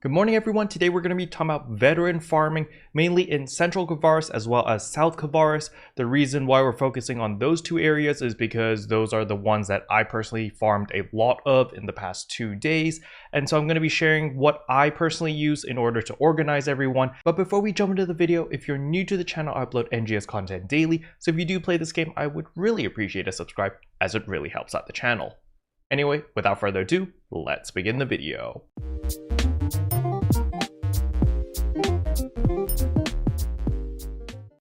Good morning everyone, today we're going to be talking about veteran farming, mainly in Central Kvaris as well as South Kvaris. The reason why we're focusing on those two areas is because those are the ones that I personally farmed a lot of in the past 2 days. And so I'm going to be sharing what I personally use in order to organize everyone. But before we jump into the video, if you're new to the channel, I upload NGS content daily. So if you do play this game, I would really appreciate a subscribe as it really helps out the channel. Anyway, without further ado, let's begin the video.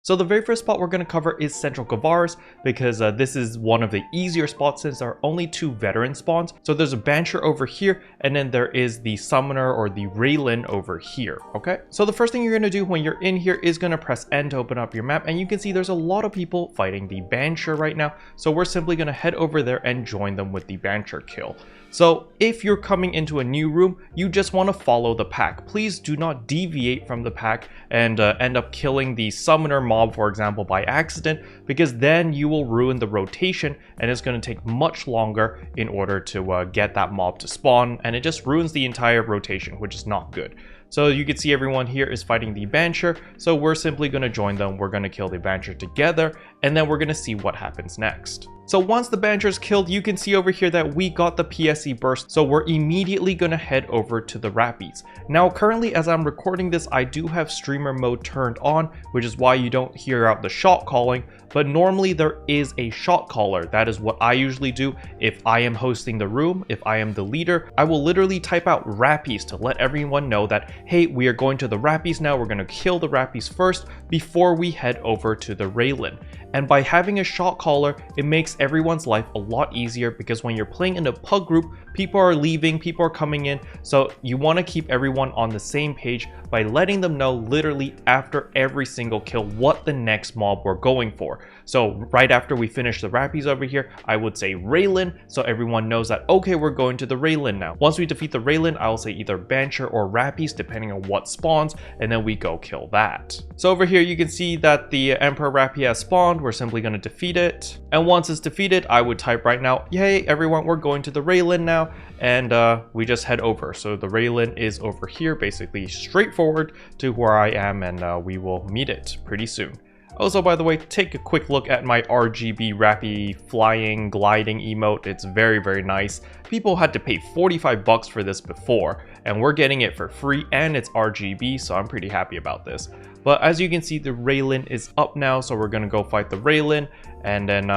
So the very first spot we're going to cover is Central Kvaris because this is one of the easier spots since there are only 2 veteran spawns. So there's a Bansher over here and then there is the Summoner or the Raylin over here, okay? So the first thing you're going to do when you're in here is going to press N to open up your map, and you can see there's a lot of people fighting the Bansher right now. So we're simply going to head over there and join them with the Bansher kill. So if you're coming into a new room, you just want to follow the pack. Please do not deviate from the pack and end up killing the Summoner mob, for example, by accident, because then you will ruin the rotation and it's going to take much longer in order to get that mob to spawn, and it just ruins the entire rotation, which is not good. So you can see everyone here is fighting the Bansher, so we're simply going to join them. We're going to kill the Bansher together, and then we're going to see what happens next. So once the Bansher is killed, you can see over here that we got the PSE burst, so we're immediately going to head over to the Rappies. Now currently, as I'm recording this, I do have streamer mode turned on, which is why you don't hear out the shot calling, but normally there is a shot caller. That is what I usually do if I am hosting the room. If I am the leader, I will literally type out Rappies to let everyone know that, hey, we are going to the Rappies now. We're going to kill the Rappies first before we head over to the Raylin. And by having a shot caller, it makes everyone's life a lot easier, because when you're playing in a pug group, people are leaving, people are coming in. So you want to keep everyone on the same page by letting them know literally after every single kill what the next mob we're going for. So right after we finish the Rappies over here, I would say Raylin, so everyone knows that, okay, we're going to the Raylin now. Once we defeat the Raylin, I will say either Bansher or Rappies, depending on what spawns, and then we go kill that. So over here, you can see that the Emperor Rappy has spawned. We're simply going to defeat it. And once it's defeated, I would type right now, yay, everyone, we're going to the Raylin now. And we just head over. So the Raylin is over here, basically straightforward to where I am, and we will meet it pretty soon. Also, by the way, take a quick look at my RGB Rappy flying, gliding emote. It's very, very nice. People had to pay 45 bucks for this before, and we're getting it for free, and it's RGB, so I'm pretty happy about this. But as you can see, the Raylin is up now, so we're gonna go fight the Raylin. And then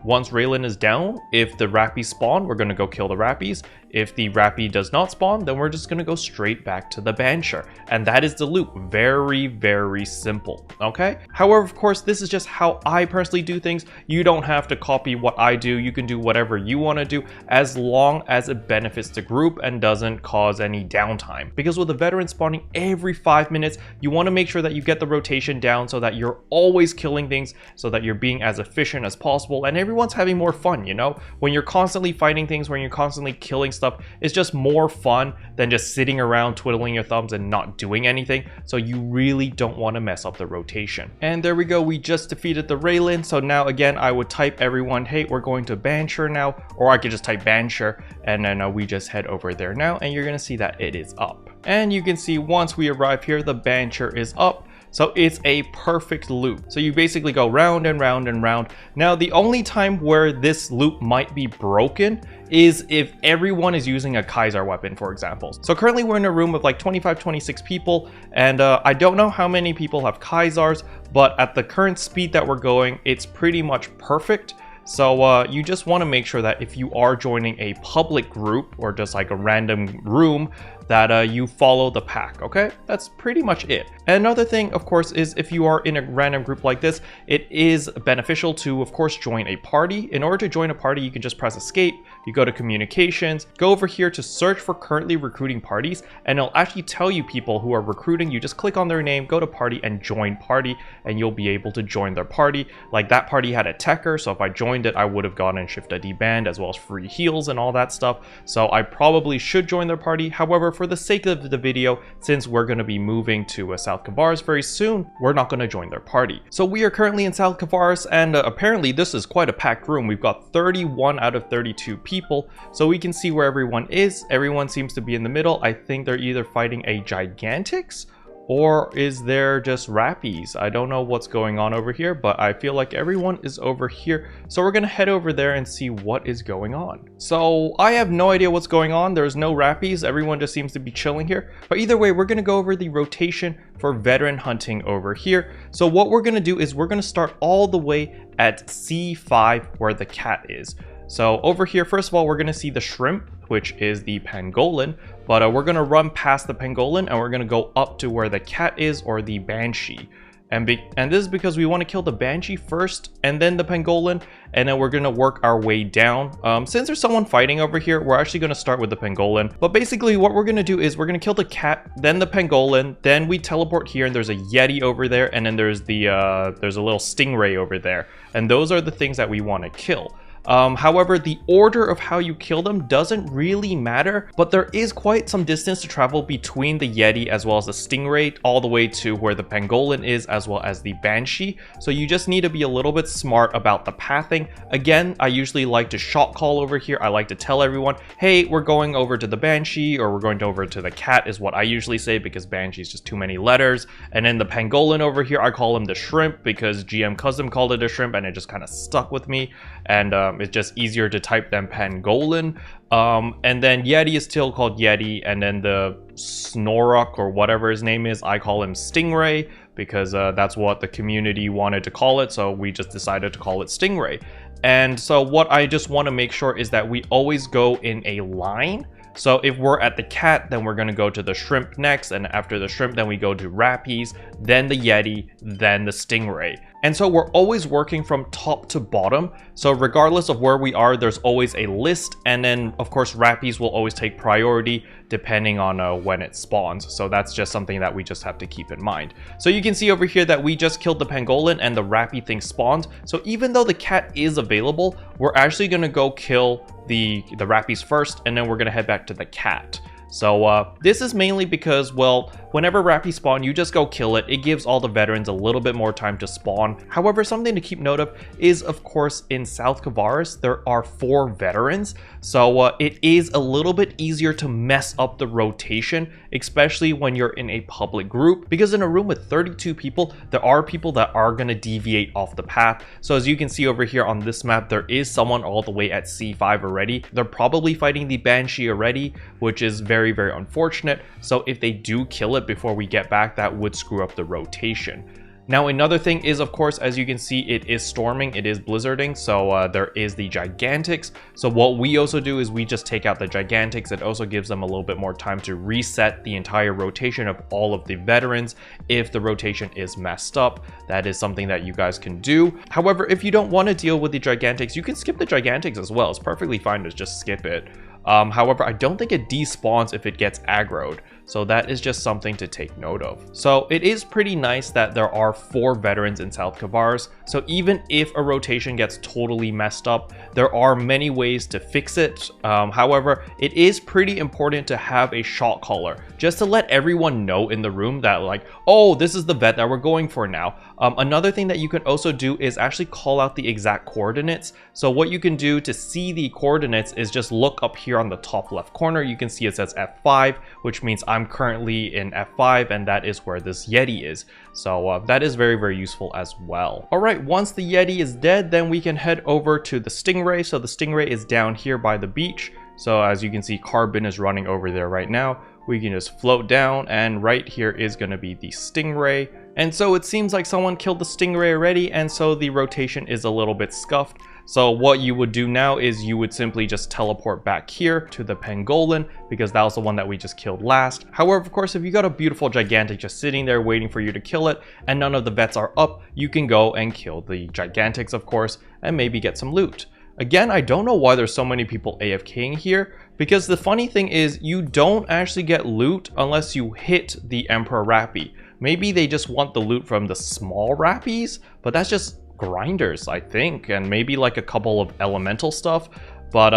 once Raylin is down, if the Rappies spawn, we're gonna go kill the Rappies. If the Rappy does not spawn, then we're just gonna go straight back to the Bansher. And that is the loop. Very, very simple, okay? However, of course, this is just how I personally do things. You don't have to copy what I do. You can do whatever you wanna do as long as it benefits the group and doesn't cause any downtime. Because with the veteran spawning every 5 minutes, you wanna make sure that you get the rotation down so that you're always killing things, so that you're being as efficient as possible and everyone's having more fun, you know? When you're constantly fighting things, when you're constantly killing stuff, it's just more fun than just sitting around twiddling your thumbs and not doing anything. So you really don't want to mess up the rotation. And there we go, we just defeated the Raylin. So now again, I would type everyone, hey, we're going to Bansher now, or I could just type Bansher, and then we just head over there now, and you're gonna see that it is up. And you can see once we arrive here, the Bansher is up. So it's a perfect loop. So you basically go round and round and round. Now, the only time where this loop might be broken is if everyone is using a Kaiser weapon, for example. So currently we're in a room of like 25, 26 people, and I don't know how many people have Kaisers, but at the current speed that we're going, it's pretty much perfect. So you just want to make sure that if you are joining a public group or just like a random room, that you follow the pack, okay? That's pretty much it. And another thing, of course, is if you are in a random group like this, it is beneficial to, of course, join a party. In order to join a party, you can just press escape, you go to communications, go over here to search for currently recruiting parties, and it'll actually tell you people who are recruiting. You just click on their name, go to party, and join party, and you'll be able to join their party. Like that party had a techer, so if I joined it, I would have gotten Shift a D-band as well as free heals and all that stuff. So I probably should join their party. However, for the sake of the video, since we're going to be moving to South Kvaris very soon, we're not going to join their party. So we are currently in South Kvaris, and apparently this is quite a packed room. We've got 31 out of 32 people. people. So we can see where everyone is. Everyone seems to be in the middle. I think they're either fighting a Gigantics, or is there just Rappies? I don't know what's going on over here, but I feel like everyone is over here. So we're gonna head over there and see what is going on. So I have no idea what's going on. There's no Rappies. Everyone just seems to be chilling here. But either way, we're gonna go over the rotation for veteran hunting over here. So what we're gonna do is we're gonna start all the way at C5 where the cat is. So over here, first of all, we're gonna see the shrimp, which is the pangolin, but we're gonna run past the pangolin and we're gonna go up to where the cat is, or the banshee. And this is because we want to kill the banshee first and then the pangolin, and then we're gonna work our way down. Since there's someone fighting over here, we're actually gonna start with the pangolin. But basically what we're gonna do is we're gonna kill the cat, then the pangolin, then we teleport here, and there's a yeti over there, and then there's a little stingray over there. And those are the things that we want to kill. However, the order of how you kill them doesn't really matter, but there is quite some distance to travel between the Yeti as well as the Stingray, all the way to where the Pangolin is as well as the Banshee. So you just need to be a little bit smart about the pathing. Again, I usually like to shot call over here. I like to tell everyone, hey, we're going over to the Banshee, or we're going over to the cat is what I usually say, because Banshee is just too many letters. And then the Pangolin over here, I call him the Shrimp because GM Custom called it a shrimp and it just kind of stuck with me. And it's just easier to type than Pangolin. And then Yeti is still called Yeti, and then the Snorok or whatever his name is, I call him Stingray because that's what the community wanted to call it, so we just decided to call it Stingray. And so what I just want to make sure is that we always go in a line. So if we're at the cat, then we're going to go to the shrimp next, and after the shrimp, then we go to Rappies, then the Yeti, then the Stingray. And so we're always working from top to bottom. So regardless of where we are, there's always a list. And then of course, Rappies will always take priority depending on when it spawns. So that's just something that we just have to keep in mind. So you can see over here that we just killed the Pangolin and the Rappie thing spawned. So even though the cat is available, we're actually going to go kill the Rappies first, and then we're going to head back to the cat. So this is mainly because, well, whenever Rappie spawn, you just go kill it. It gives all the veterans a little bit more time to spawn. However, something to keep note of is, of course, in South Kvaris, there are 4 veterans. So it is a little bit easier to mess up the rotation, especially when you're in a public group, because in a room with 32 people, there are people that are going to deviate off the path. So as you can see over here on this map, there is someone all the way at C5 already. They're probably fighting the Banshee already, which is very, very unfortunate. So if they do kill it before we get back, that would screw up the rotation. Now, another thing is, of course, as you can see, it is storming, it is blizzarding, so there is the Gigantics. So what we also do is we just take out the Gigantics. It also gives them a little bit more time to reset the entire rotation of all of the veterans if the rotation is messed up. That is something that you guys can do. However, if you don't want to deal with the Gigantics, you can skip the Gigantics as well. It's perfectly fine to just skip it. However, I don't think it despawns if it gets aggroed, so that is just something to take note of. So it is pretty nice that there are 4 veterans in South Kvaris, so even if a rotation gets totally messed up, there are many ways to fix it. However, it is pretty important to have a shot caller, just to let everyone know in the room that, like, oh, this is the vet that we're going for now. Another thing that you can also do is actually call out the exact coordinates. So what you can do to see the coordinates is just look up here on the top left corner. You can see it says F5, which means I'm currently in F5, and that is where this Yeti is. So that is very, very useful as well. All right, once the Yeti is dead, then we can head over to the Stingray. So the Stingray is down here by the beach. So as you can see, Carbon is running over there right now. We can just float down, and right here is going to be the Stingray. And so it seems like someone killed the Stingray already, and so the rotation is a little bit scuffed. So what you would do now is you would simply just teleport back here to the Pangolin, because that was the one that we just killed last. However, of course, if you got a beautiful Gigantic just sitting there waiting for you to kill it, and none of the vets are up, you can go and kill the Gigantics, of course, and maybe get some loot. Again, I don't know why there's so many people AFKing here, because the funny thing is you don't actually get loot unless you hit the Emperor Rappie. Maybe they just want the loot from the small Rappies, but that's just grinders, I think, and maybe like a couple of elemental stuff. But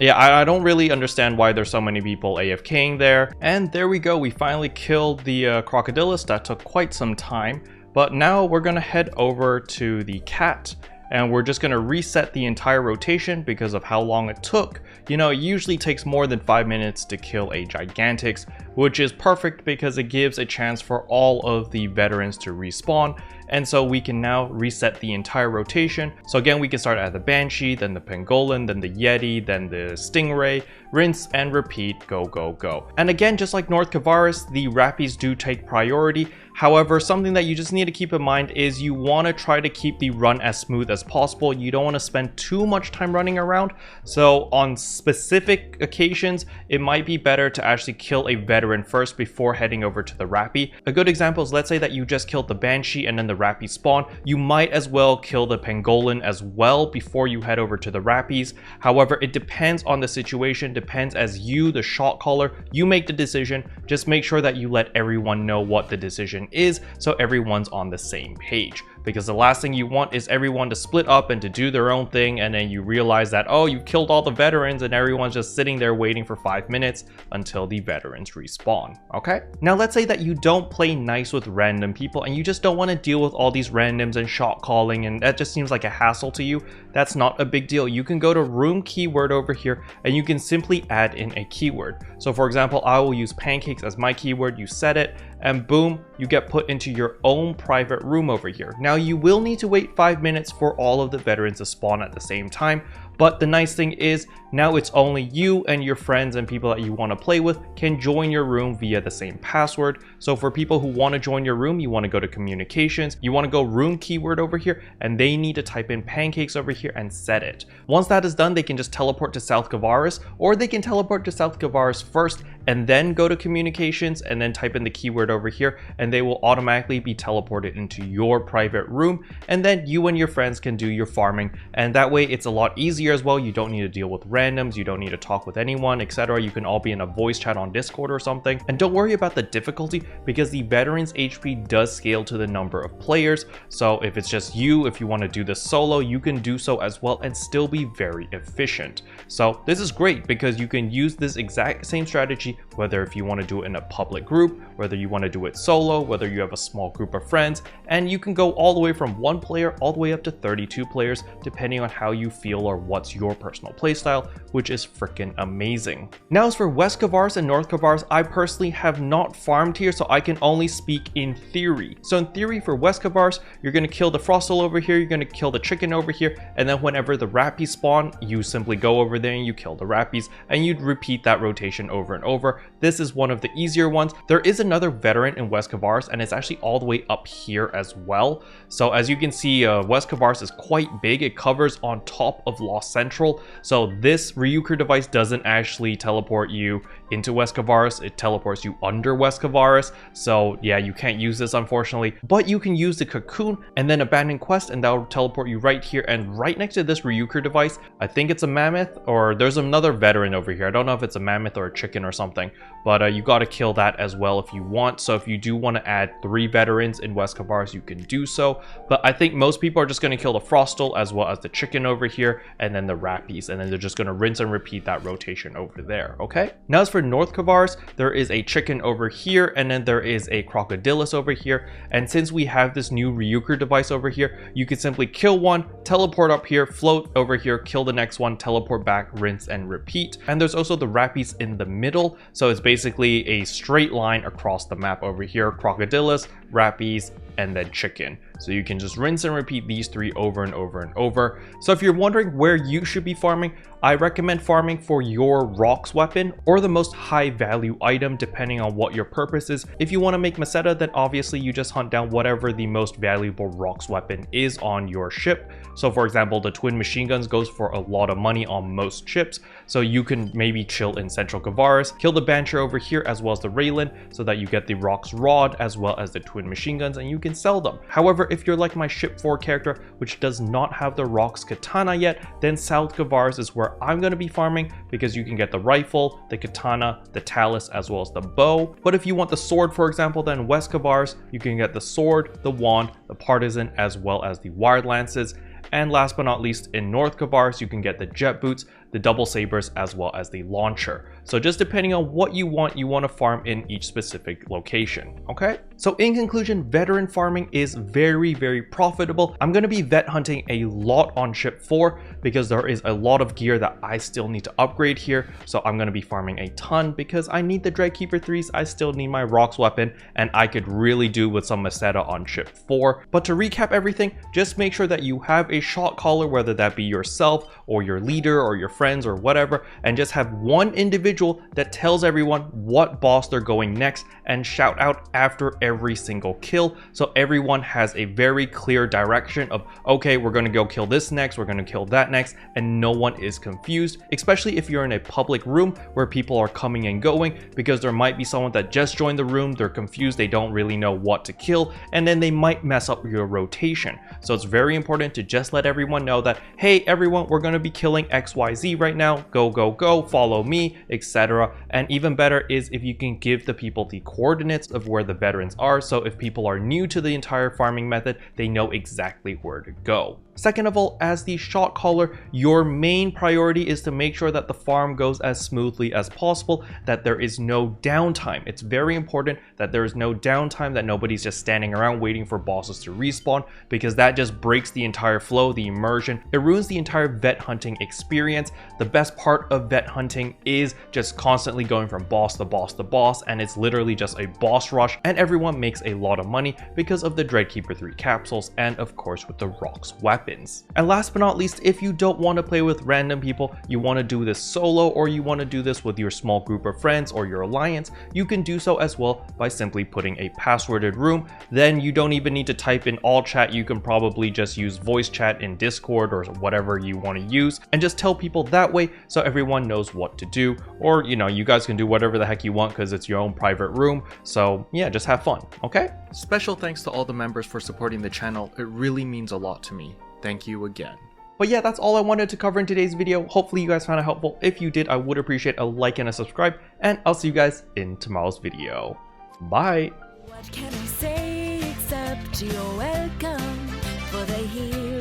yeah, I don't really understand why there's so many people AFKing there. And there we go, we finally killed the Crocodilus. That took quite some time, but now we're gonna head over to the cat. and we're just going to reset the entire rotation because of how long it took. You know, it usually takes more than 5 minutes to kill a Gigantix, which is perfect because it gives a chance for all of the veterans to respawn. And so we can now reset the entire rotation. So again, we can start at the Banshee, then the Pangolin, then the Yeti, then the Stingray, rinse and repeat, go, go, go. And again, just like North Kvaris, the Rappies do take priority. However, something that you just need to keep in mind is you want to try to keep the run as smooth as possible. You don't want to spend too much time running around. So on specific occasions, it might be better to actually kill a veteran first before heading over to the Rappie. A good example is, let's say that you just killed the Banshee and then the Rappie spawn. You might as well kill the Pangolin as well before you head over to the Rappies. However, it depends on the situation, depends as you, the shot caller, you make the decision. Just make sure that you let everyone know what the decision is so everyone's on the same page, because the last thing you want is everyone to split up and to do their own thing, and then you realize that, oh, you killed all the veterans and everyone's just sitting there waiting for 5 minutes until the veterans respawn. Okay, now let's say that you don't play nice with random people and you just don't want to deal with all these randoms and shot calling, and that just seems like a hassle to you. That's not a big deal. You can go to room keyword over here and you can simply add in a keyword. So for example, I will use pancakes as my keyword. You set it and boom, you get put into your own private room over here. Now you will need to wait 5 minutes for all of the veterans to spawn at the same time, but the nice thing is now it's only you and your friends and people that you want to play with can join your room via the same password. So for people who want to join your room, you want to go to communications, you want to go room keyword over here, and they need to type in pancakes over here and set it. Once that is done, they can just teleport to South Kvaris, or they can teleport to South Kvaris first and then go to communications and then type in the keyword over here, and they will automatically be teleported into your private room, and then you and your friends can do your farming, and that way it's a lot easier as well. You don't need to deal with randoms, you don't need to talk with anyone, etc. You can all be in a voice chat on Discord or something. And don't worry about the difficulty, because the veterans HP does scale to the number of players. So if it's just you, if you want to do this solo, you can do so as well and still be very efficient. So this is great because you can use this exact same strategy whether if you want to do it in a public group, whether you want to do it solo, whether you have a small group of friends, and you can go all the way from 1 player all the way up to 32 players depending on how you feel or what's your personal playstyle, which is freaking amazing. Now as for West Kvaris and North Kvaris, I personally have not farmed here, so I can only speak in theory. So in theory for West Kvaris, you're going to kill the Frostal over here, you're going to kill the chicken over here, and then whenever the Rappies spawn, you simply go over there and you kill the Rappies, and you'd repeat that rotation over and over. This is one of the easier ones. There is another veteran in West Kvaris, and it's actually all the way up here as well. So as you can see, West Kvaris is quite big. It covers on top of Lost Central. So this Ryuker device doesn't actually teleport you into West Kvaris, it teleports you under West Kvaris. So yeah, you can't use this unfortunately, but you can use the Cocoon and then Abandoned Quest, and that'll teleport you right here. And right next to this Ryuker device, I think it's a mammoth, or there's another veteran over here. I don't know if it's a mammoth or a chicken or something, but you got to kill that as well if you want. So if you do want to add 3 veterans in West Kvaris, you can do so, but I think most people are just going to kill the Frostal as well as the chicken over here, and then the Rappies, and then they're just going to rinse and repeat that rotation over there. Okay, now as for North Kvaris, there is a chicken over here, and then there is a Crocodilus over here. And since we have this new Ryuker device over here, you can simply kill one, teleport up here, float over here, kill the next one, teleport back, rinse and repeat. And there's also the Rappies in the middle, so it's basically a straight line across the map over here: Crocodilus, Rappies, and then chicken. So you can just rinse and repeat these 3 over and over and over. So if you're wondering where you should be farming, I recommend farming for your rocks weapon or the most high value item, depending on what your purpose is. If you want to make Meseta, then obviously you just hunt down whatever the most valuable rocks weapon is on your ship. So for example, the twin machine guns goes for a lot of money on most ships. So you can maybe chill in Central Kvaris, kill the Banshee over here as well as the Raylan, so that you get the rocks rod as well as the twin machine guns, and you can sell them. However, if you're like my ship 4 character, which does not have the rocks katana yet, then South Kvaris is where I'm going to be farming, because you can get the rifle, the katana, the talus, as well as the bow. But if you want the sword, for example, then West Kvaris, you can get the sword, the wand, the partisan, as well as the wired lances. And last but not least, in North Kvaris, you can get the jet boots, the double sabers, as well as the launcher. So just depending on what you want to farm in each specific location, okay? So in conclusion, veteran farming is very, very profitable. I'm going to be vet hunting a lot on ship 4 because there is a lot of gear that I still need to upgrade here. So I'm going to be farming a ton because I need the Dreadkeeper 3s, I still need my rocks weapon, and I could really do with some Meseta on ship 4. But to recap everything, just make sure that you have a shot caller, whether that be yourself or your leader or your friends or whatever, and just have one individual that tells everyone what boss they're going next and shout out after every single kill, so everyone has a very clear direction of, okay, we're going to go kill this next, we're going to kill that next, and no one is confused, especially if you're in a public room where people are coming and going, because there might be someone that just joined the room, they're confused, they don't really know what to kill, and then they might mess up your rotation. So it's very important to just let everyone know that, hey everyone, we're going to be killing XYZ right now, go go go, follow me, etc. And even better is if you can give the people the coordinates of where the veterans are, so if people are new to the entire farming method, they know exactly where to go. Second of all, as the shot caller, your main priority is to make sure that the farm goes as smoothly as possible, that there is no downtime. It's very important that there is no downtime, that nobody's just standing around waiting for bosses to respawn, because that just breaks the entire flow, the immersion. It ruins the entire vet hunting experience. The best part of vet hunting is just constantly going from boss to boss to boss, and it's literally just a boss rush, and everyone makes a lot of money because of the Dreadkeeper 3 capsules and of course with the rocks weapon. And last but not least, if you don't want to play with random people, you want to do this solo, or you want to do this with your small group of friends or your alliance, you can do so as well by simply putting a passworded room. Then you don't even need to type in all chat, you can probably just use voice chat in Discord or whatever you want to use, and just tell people that way so everyone knows what to do. Or, you know, you guys can do whatever the heck you want because it's your own private room. So yeah, just have fun, okay? Special thanks to all the members for supporting the channel. It really means a lot to me. Thank you again. But yeah, that's all I wanted to cover in today's video. Hopefully you guys found it helpful. If you did, I would appreciate a like and a subscribe, and I'll see you guys in tomorrow's video. Bye! What can I say except you're welcome for the hero?